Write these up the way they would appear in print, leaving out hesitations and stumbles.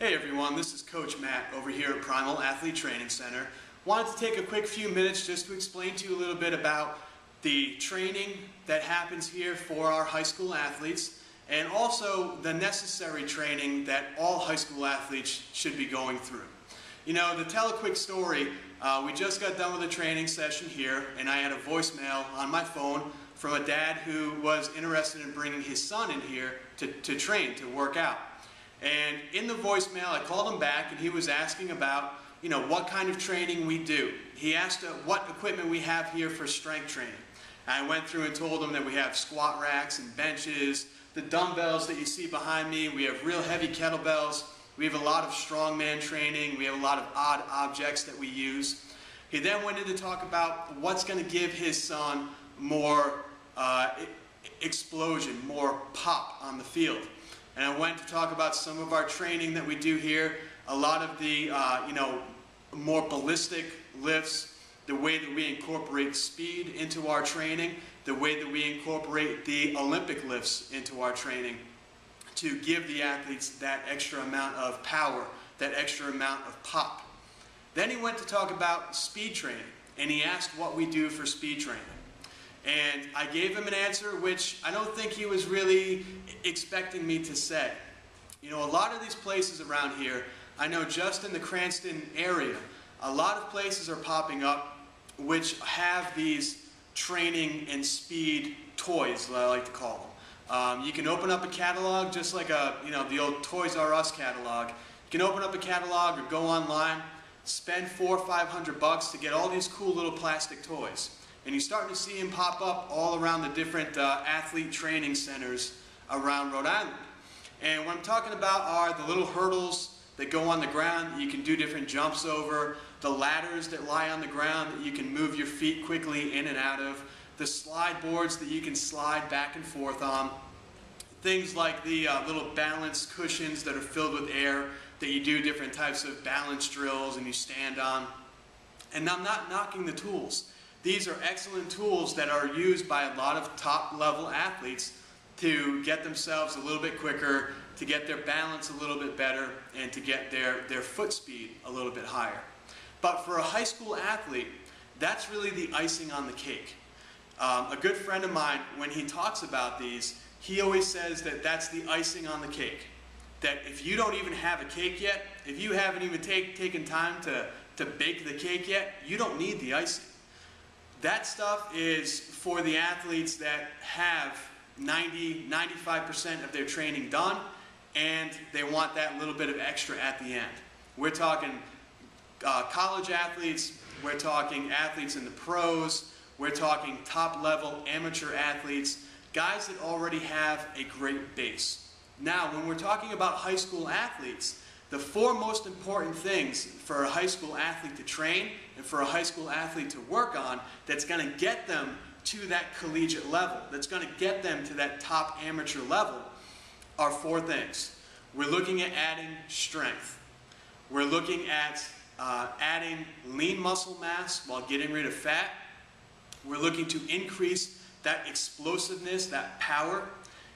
Hey everyone, this is Coach Matt over here at Primal Athlete Training Center. Wanted to take a quick few minutes just to explain to you a little bit about the training that happens here for our high school athletes and also the necessary training that all high school athletes should be going through. You know, to tell a quick story, we just got done with a training session here and I had a voicemail on my phone from a dad who was interested in bringing his son in here to train, to work out. And in the voicemail, I called him back and he was asking about, you know, what kind of training we do. He asked what equipment we have here for strength training. I went through and told him that we have squat racks and benches, the dumbbells that you see behind me, we have real heavy kettlebells, we have a lot of strongman training, we have a lot of odd objects that we use. He then went in to talk about what's going to give his son more explosion, more pop on the field. And I went to talk about some of our training that we do here, a lot of the more ballistic lifts, the way that we incorporate speed into our training, the way that we incorporate the Olympic lifts into our training to give the athletes that extra amount of power, that extra amount of pop. Then he went to talk about speed training, and he asked what we do for speed training. And I gave him an answer which I don't think he was really expecting me to say. You know, a lot of these places around here, I know just in the Cranston area, a lot of places are popping up which have these training and speed toys, that I like to call them. You can open up a catalog just like the old Toys R Us catalog. You can open up a catalog or go online, spend $400 or $500 to get all these cool little plastic toys. And you start to see them pop up all around the different athlete training centers around Rhode Island. And what I'm talking about are the little hurdles that go on the ground that you can do different jumps over, the ladders that lie on the ground that you can move your feet quickly in and out of, the slide boards that you can slide back and forth on, things like the little balance cushions that are filled with air that you do different types of balance drills and you stand on. And I'm not knocking the tools. These are excellent tools that are used by a lot of top-level athletes to get themselves a little bit quicker, to get their balance a little bit better, and to get their foot speed a little bit higher. But for a high school athlete, that's really the icing on the cake. A good friend of mine, when he talks about these, he always says that that's the icing on the cake. That if you don't even have a cake yet, if you haven't even taken time to bake the cake yet, you don't need the icing. That stuff is for the athletes that have 90–95% of their training done and they want that little bit of extra at the end. We're talking college athletes, we're talking athletes in the pros, we're talking top-level amateur athletes, guys that already have a great base. Now, when we're talking about high school athletes, the four most important things for a high school athlete to train and for a high school athlete to work on that's going to get them to that collegiate level, that's going to get them to that top amateur level, are four things. We're looking at adding strength. We're looking at adding lean muscle mass while getting rid of fat. We're looking to increase that explosiveness, that power.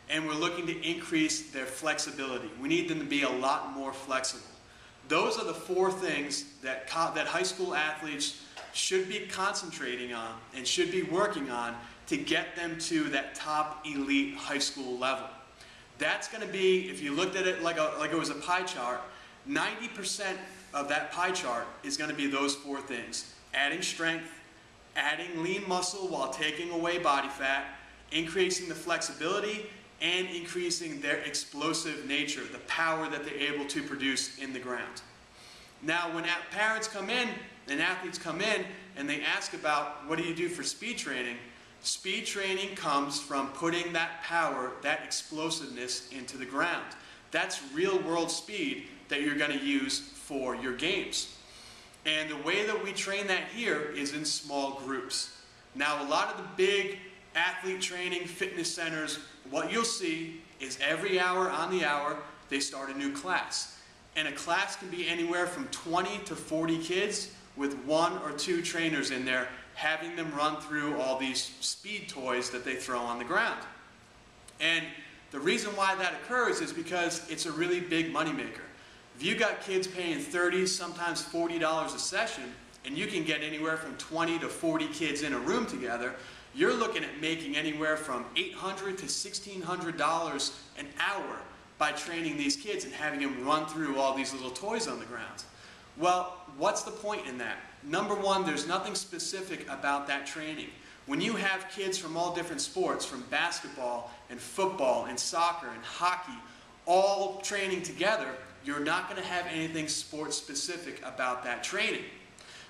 And we're looking to increase their flexibility. We need them to be a lot more flexible. Those are the four things that high school athletes should be concentrating on and should be working on to get them to that top elite high school level. That's going to be, if you looked at it like it was a pie chart, 90% of that pie chart is going to be those four things. Adding strength, adding lean muscle while taking away body fat, increasing the flexibility, and increasing their explosive nature, the power that they're able to produce in the ground. Now, when parents come in and athletes come in and they ask about what do you do for speed training comes from putting that power, that explosiveness into the ground. That's real world speed that you're going to use for your games. And the way that we train that here is in small groups. Now, a lot of the big athlete training fitness centers, what you'll see is every hour on the hour, they start a new class. And a class can be anywhere from 20 to 40 kids with 1 or 2 trainers in there, having them run through all these speed toys that they throw on the ground. And the reason why that occurs is because it's a really big moneymaker. If you got kids paying $30, sometimes $40 a session, and you can get anywhere from 20 to 40 kids in a room together, you're looking at making anywhere from $800 to $1,600 an hour by training these kids and having them run through all these little toys on the ground. Well, what's the point in that? Number one, there's nothing specific about that training. When you have kids from all different sports, from basketball and football and soccer and hockey, all training together, you're not going to have anything sports specific about that training.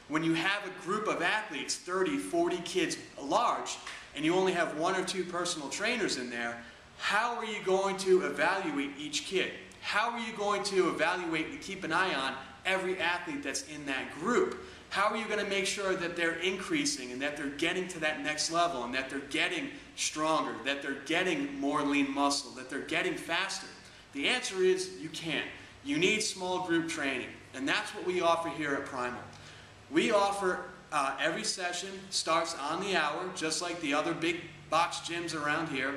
When you have a group of athletes, 30, 40 kids large, and you only have 1 or 2 personal trainers in there, how are you going to evaluate each kid? How are you going to evaluate and keep an eye on every athlete that's in that group? How are you going to make sure that they're increasing and that they're getting to that next level and that they're getting stronger, that they're getting more lean muscle, that they're getting faster? The answer is you can't. You need small group training, and that's what we offer here at Primal. We offer every session starts on the hour, just like the other big box gyms around here,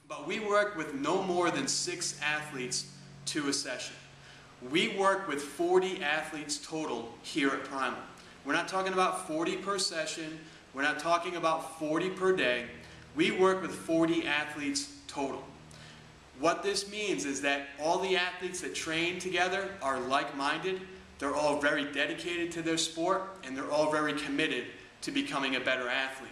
but we work with no more than 6 athletes to a session. We work with 40 athletes total here at Primal. We're not talking about 40 per session. We're not talking about 40 per day. We work with 40 athletes total. What this means is that all the athletes that train together are like-minded. They're all very dedicated to their sport, and they're all very committed to becoming a better athlete.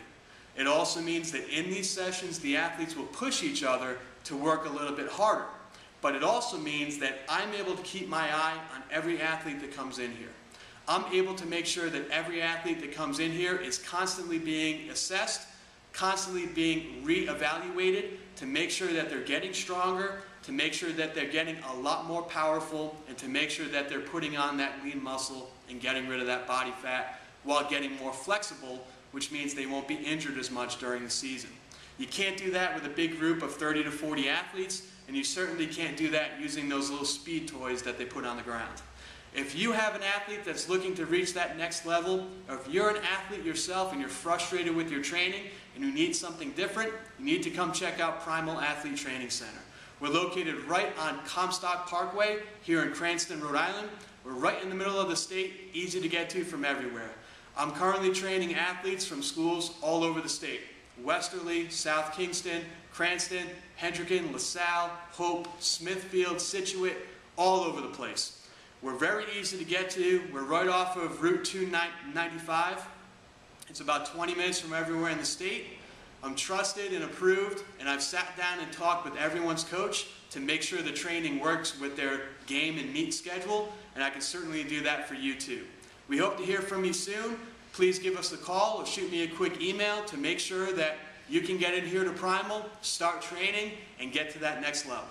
It also means that in these sessions, the athletes will push each other to work a little bit harder. But it also means that I'm able to keep my eye on every athlete that comes in here. I'm able to make sure that every athlete that comes in here is constantly being assessed, constantly being re-evaluated to make sure that they're getting stronger, to make sure that they're getting a lot more powerful, and to make sure that they're putting on that lean muscle and getting rid of that body fat while getting more flexible, which means they won't be injured as much during the season. You can't do that with a big group of 30 to 40 athletes, and you certainly can't do that using those little speed toys that they put on the ground. If you have an athlete that's looking to reach that next level, or if you're an athlete yourself and you're frustrated with your training and you need something different, you need to come check out Primal Athlete Training Center. We're located right on Comstock Parkway here in Cranston, Rhode Island. We're right in the middle of the state, easy to get to from everywhere. I'm currently training athletes from schools all over the state. Westerly, South Kingston, Cranston, Hendricken, LaSalle, Hope, Smithfield, Scituate, all over the place. We're very easy to get to. We're right off of Route 295. It's about 20 minutes from everywhere in the state. I'm trusted and approved, and I've sat down and talked with everyone's coach to make sure the training works with their game and meet schedule, and I can certainly do that for you too. We hope to hear from you soon. Please give us a call or shoot me a quick email to make sure that you can get in here to Primal, start training, and get to that next level.